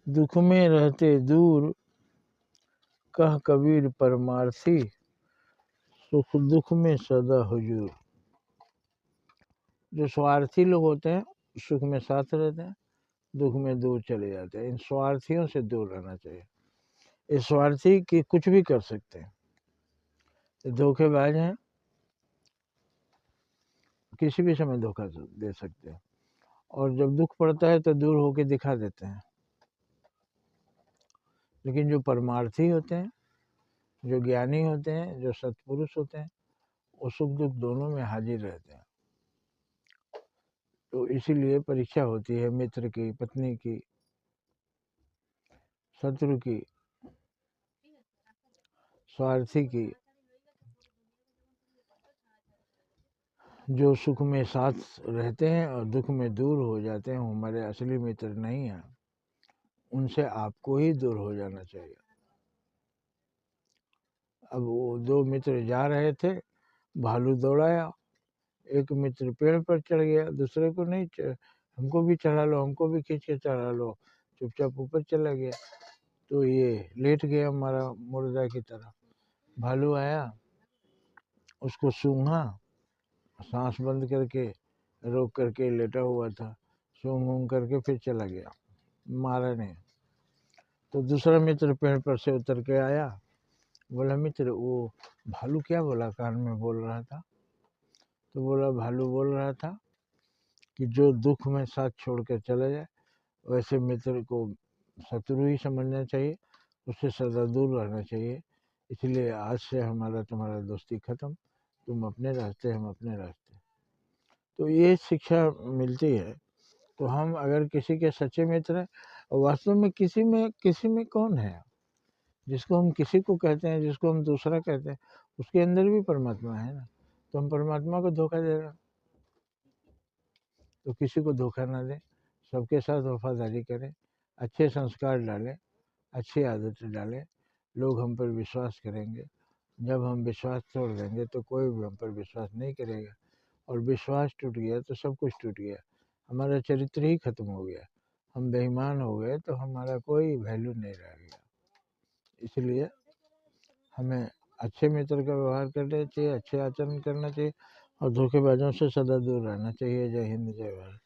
दुख में रहते दूर, कह कबीर परमार्थी, सुख दुख में सदा हुजूर। जो स्वार्थी लोग होते हैं सुख में साथ रहते हैं, दुख में दूर चले जाते हैं। इन स्वार्थियों से दूर रहना चाहिए। ये स्वार्थी की कुछ भी कर सकते हैं, ये धोखेबाज हैं, किसी भी समय धोखा दे सकते हैं, और जब दुख पड़ता है तो दूर होके दिखा देते हैं। लेकिन जो परमार्थी होते हैं, जो ज्ञानी होते हैं, जो सत्पुरुष होते हैं, वो सुख दुख दोनों में हाजिर रहते हैं। तो इसीलिए परीक्षा होती है मित्र की, पत्नी की, शत्रु की, स्वार्थी की। जो सुख में साथ रहते हैं और दुख में दूर हो जाते हैं, वो हमारे असली मित्र नहीं हैं। उनसे आपको ही दूर हो जाना चाहिए। अब वो दो मित्र जा रहे थे, भालू दौड़ाया, एक मित्र पेड़ पर चढ़ गया, दूसरे को नहीं हमको भी चढ़ा लो, हमको भी खींच के चढ़ा लो, चुपचाप ऊपर चला गया। तो ये लेट गया हमारा मुर्दा की तरह। भालू आया, उसको सूंघा, सांस बंद करके रोक करके लेटा हुआ था, सूंघ ऊंघ करके फिर चला गया, मारा नहीं। तो दूसरा मित्र पेड़ पर से उतर के आया, बोला मित्र वो भालू क्या बोला, कान में बोल रहा था। तो बोला भालू बोल रहा था कि जो दुख में साथ छोड़ कर चला जाए, वैसे मित्र को शत्रु ही समझना चाहिए, उससे सदा दूर रहना चाहिए। इसलिए आज से हमारा तुम्हारा दोस्ती खत्म, तुम अपने रास्ते, हम अपने रास्ते। तो ये शिक्षा मिलती है। तो हम अगर किसी के सच्चे मित्र हैं, वास्तव में किसी में कौन है, जिसको हम किसी को कहते हैं, जिसको हम दूसरा कहते हैं, उसके अंदर भी परमात्मा है ना। तो हम परमात्मा को धोखा दे रहे हैं। तो किसी को धोखा ना दें, सबके साथ वफादारी करें, अच्छे संस्कार डालें, अच्छी आदतें डालें, लोग हम पर विश्वास करेंगे। जब हम विश्वास तोड़ देंगे तो कोई भी हम पर विश्वास नहीं करेगा, और विश्वास टूट गया तो सब कुछ टूट गया, हमारा चरित्र ही खत्म हो गया। हम बेईमान हो गए तो हमारा कोई वैल्यू नहीं रह गया। इसलिए हमें अच्छे मित्र का व्यवहार करना चाहिए, अच्छे आचरण करना चाहिए, और धोखेबाजों से सदा दूर रहना चाहिए। जय हिंद, जय भारत।